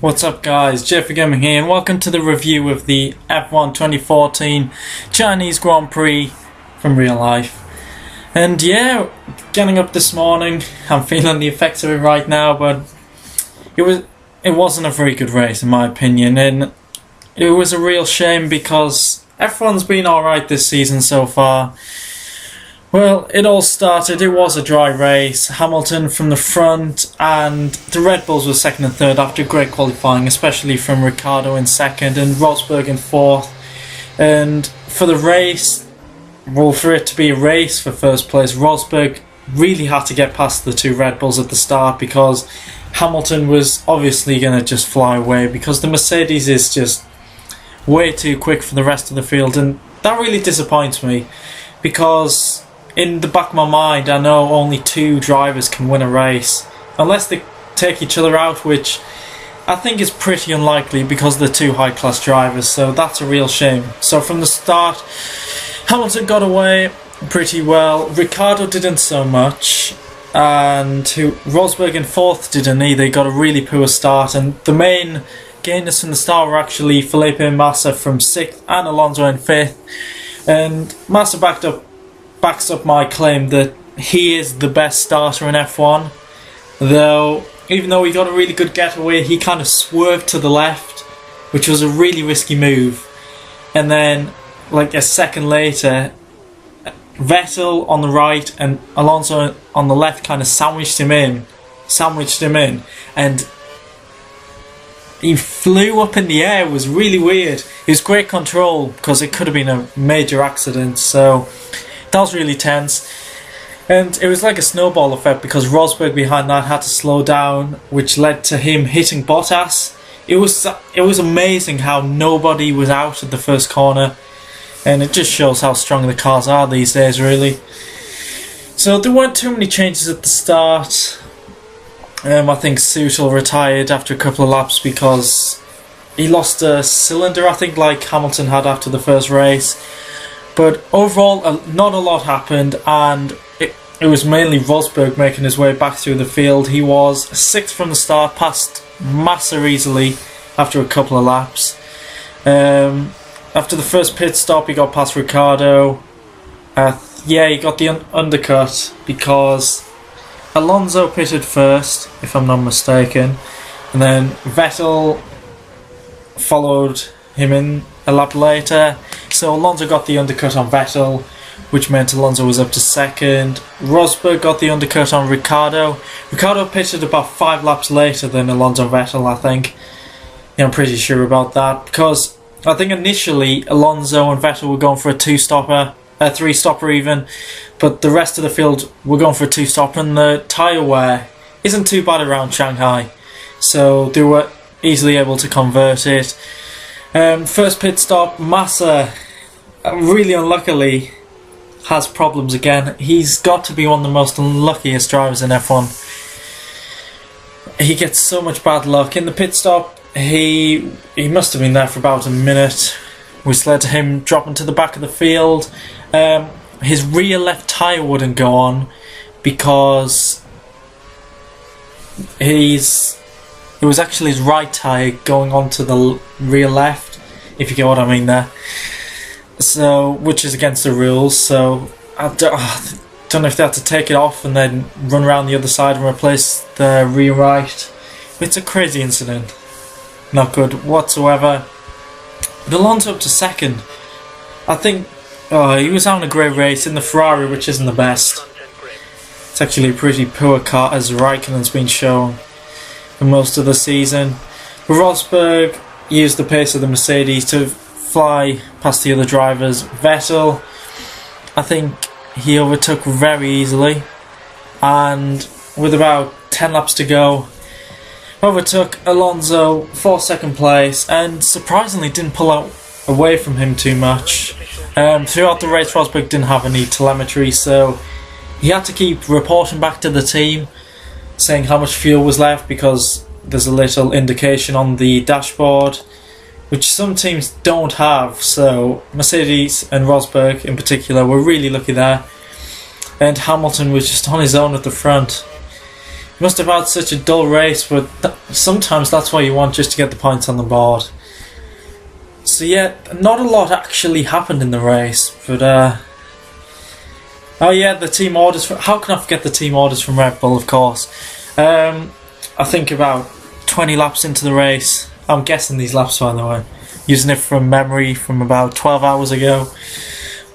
What's up guys, Jeffrey Gaming here and welcome to the review of the F1 2014 Chinese Grand Prix from real life. And yeah, getting up this morning, I'm feeling the effects of it right now, but it wasn't a very good race in my opinion, and it was a real shame because F1's been alright this season so far. Well, it all started, it was a dry race. Hamilton from the front and the Red Bulls were second and third after great qualifying, especially from Ricciardo in second and Rosberg in fourth. And for the race, well, for it to be a race for first place, Rosberg really had to get past the two Red Bulls at the start because Hamilton was obviously going to just fly away because the Mercedes is just way too quick for the rest of the field, and that really disappoints me because in the back of my mind, I know only two drivers can win a race, unless they take each other out, which I think is pretty unlikely because they're two high-class drivers, so that's a real shame. So from the start, Hamilton got away pretty well, Ricciardo didn't so much, and Rosberg in fourth didn't either. He got a really poor start, and the main gainers from the start were actually Felipe Massa from sixth and Alonso in fifth, and Massa backs up my claim that he is the best starter in F1, though even though he got a really good getaway, he kind of swerved to the left, which was a really risky move, and then like a second later Vettel on the right and Alonso on the left kind of sandwiched him in, and he flew up in the air. It was really weird. It was great control because it could have been a major accident, so that was really tense. And it was like a snowball effect because Rosberg behind that had to slow down, which led to him hitting Bottas. It was amazing how nobody was out at the first corner, and it just shows how strong the cars are these days, really. So there weren't too many changes at the start. I think Sewell retired after a couple of laps because he lost a cylinder, I think, like Hamilton had after the first race. But overall, not a lot happened, and it was mainly Rosberg making his way back through the field. He was sixth from the start, passed Massa easily after a couple of laps. After the first pit stop, he got past Ricciardo. He got the undercut because Alonso pitted first, if I'm not mistaken, and then Vettel followed him in a lap later. So Alonso got the undercut on Vettel, which meant Alonso was up to second. Rosberg got the undercut on Ricciardo. Ricciardo pitted about 5 laps later than Alonso and Vettel, I think. Yeah, I'm pretty sure about that, because I think initially Alonso and Vettel were going for a three-stopper even, but the rest of the field were going for a two-stopper, and the tyre wear isn't too bad around Shanghai, so they were easily able to convert it. First pit stop, Massa, really unluckily, has problems again. He's got to be one of the most unluckiest drivers in F1. He gets so much bad luck. In the pit stop, he must have been there for about a minute, which led to him dropping to the back of the field. His rear left tyre wouldn't go on because it was actually his right tyre going onto the rear left, if you get what I mean there. So, which is against the rules, so I don't know if they had to take it off and then run around the other side and replace the rear right. It's a crazy incident. Not good whatsoever. But Alonso up to second. I think he was having a great race in the Ferrari, which isn't the best. It's actually a pretty poor car, as Raikkonen's been shown for most of the season. But Rosberg used the pace of the Mercedes to fly past the other drivers. Vettel, I think he overtook very easily, and with about 10 laps to go, overtook Alonso for second place, and surprisingly didn't pull out away from him too much. Throughout the race, Rosberg didn't have any telemetry, so he had to keep reporting back to the team, saying how much fuel was left, because there's a little indication on the dashboard, which some teams don't have. So Mercedes and Rosberg in particular were really lucky there, and Hamilton was just on his own at the front. must have had such a dull race, but sometimes that's what you want, just to get the points on the board. So yeah, not a lot actually happened in the race, but oh yeah, the team orders. How can I forget the team orders from Red Bull, of course. I think about 20 laps into the race. I'm guessing these laps, by the way, using it from memory from about 12 hours ago.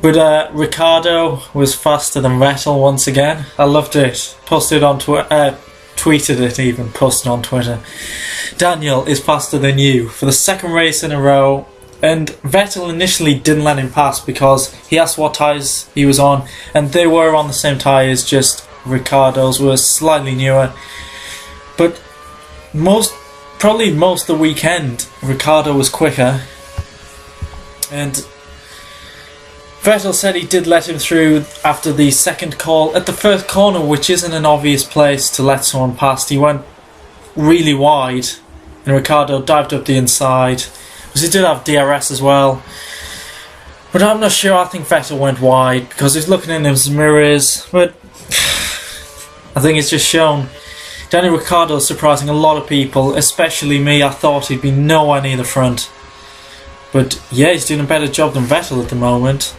But Ricciardo was faster than Vettel once again. I loved it. Posted on tweeted it even, posted on Twitter. Daniel is faster than you for the second race in a row. And Vettel initially didn't let him pass because he asked what tyres he was on, and they were on the same tyres, just Ricciardo's were slightly newer. But probably most of the weekend, Ricciardo was quicker. And Vettel said he did let him through after the second call at the first corner, which isn't an obvious place to let someone past. He went really wide, and Ricciardo dived up the inside. Because he did have DRS as well. But I'm not sure. I think Vettel went wide because he's looking in his mirrors. But I think it's just shown Daniel Ricciardo is surprising a lot of people, especially me. I thought he'd be nowhere near the front. But yeah, he's doing a better job than Vettel at the moment.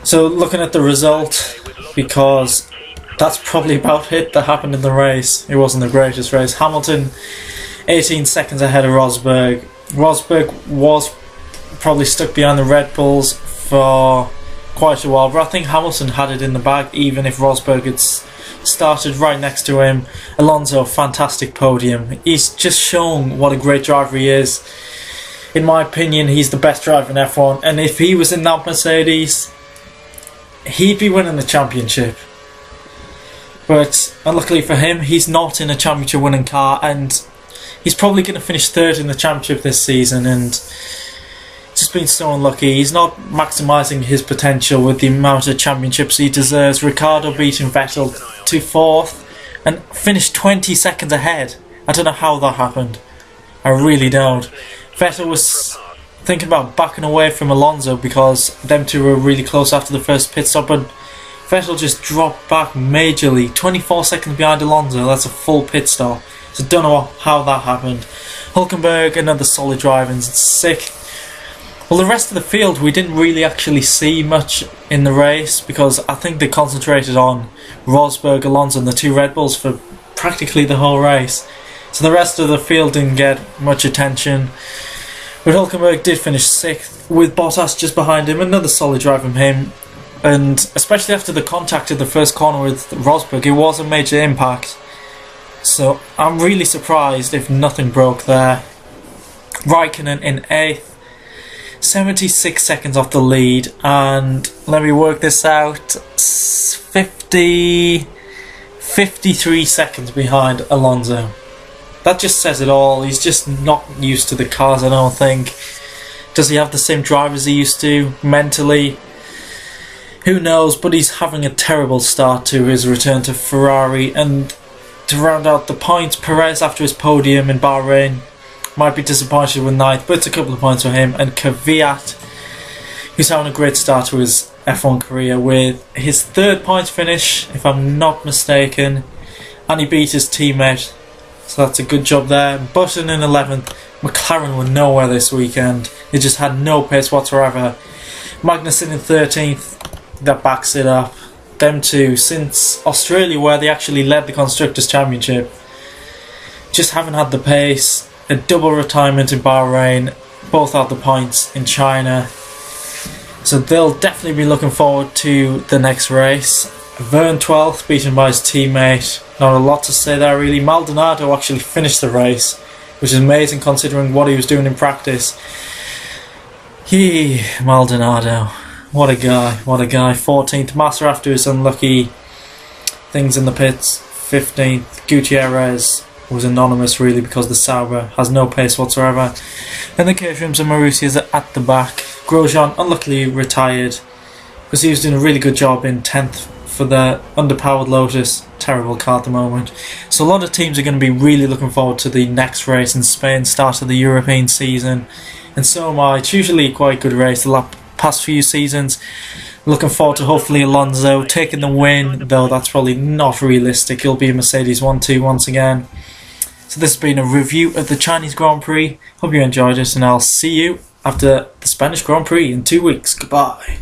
So looking at the result, because that's probably about it that happened in the race. It wasn't the greatest race. Hamilton 18 seconds ahead of Rosberg. Rosberg was probably stuck behind the Red Bulls for quite a while, but I think Hamilton had it in the bag even if Rosberg had started right next to him. Alonso, fantastic podium. He's just shown what a great driver he is. In my opinion, he's the best driver in F1, and if he was in that Mercedes, he'd be winning the championship. But unluckily for him, he's not in a championship winning car, and he's probably going to finish third in the championship this season, and just been so unlucky. He's not maximising his potential with the amount of championships he deserves. Ricciardo beating Vettel to fourth and finished 20 seconds ahead. I don't know how that happened. I really don't. Vettel was thinking about backing away from Alonso because them two were really close after the first pit stop, but Vettel just dropped back majorly. 24 seconds behind Alonso, that's a full pit stop. So don't know how that happened. Hülkenberg, another solid drive in sixth. Well, the rest of the field we didn't really actually see much in the race because I think they concentrated on Rosberg, Alonso and the two Red Bulls for practically the whole race. So the rest of the field didn't get much attention. But Hülkenberg did finish sixth with Bottas just behind him. Another solid drive from him. And especially after the contact at the first corner with Rosberg, it was a major impact. So I'm really surprised if nothing broke there. Raikkonen in 8th, 76 seconds off the lead, and let me work this out, 53 seconds behind Alonso. That just says it all. He's just not used to the cars, I don't think. Does he have the same drivers he used to mentally? Who knows, but he's having a terrible start to his return to Ferrari. And to round out the points, Perez after his podium in Bahrain might be disappointed with 9th, but it's a couple of points for him. And Kvyat, who's having a great start to his F1 career with his 3rd points finish, if I'm not mistaken, and he beat his teammate, so that's a good job there. Button in 11th. McLaren were nowhere this weekend. They just had no pace whatsoever. Magnussen in 13th, that backs it up. Them two, since Australia where they actually led the Constructors' Championship, just haven't had the pace. A double retirement in Bahrain, both had the points in China. So they'll definitely be looking forward to the next race. Verne 12th, beaten by his teammate. Not a lot to say there really. Maldonado actually finished the race, which is amazing considering what he was doing in practice. Maldonado. What a guy, what a guy. 14th, Massa after his unlucky things in the pits. 15th, Gutierrez was anonymous really because the Sauber has no pace whatsoever. Then the Caterhams and Marussias are at the back. Grosjean unluckily retired because he was doing a really good job in 10th for the underpowered Lotus. Terrible car at the moment. So a lot of teams are going to be really looking forward to the next race in Spain, start of the European season. And so am I. It's usually quite a good race the past few seasons. Looking forward to hopefully Alonso taking the win, though that's probably not realistic. He'll be a Mercedes 1-2 once again. So this has been a review of the Chinese Grand Prix. Hope you enjoyed it, and I'll see you after the Spanish Grand Prix in 2 weeks. Goodbye.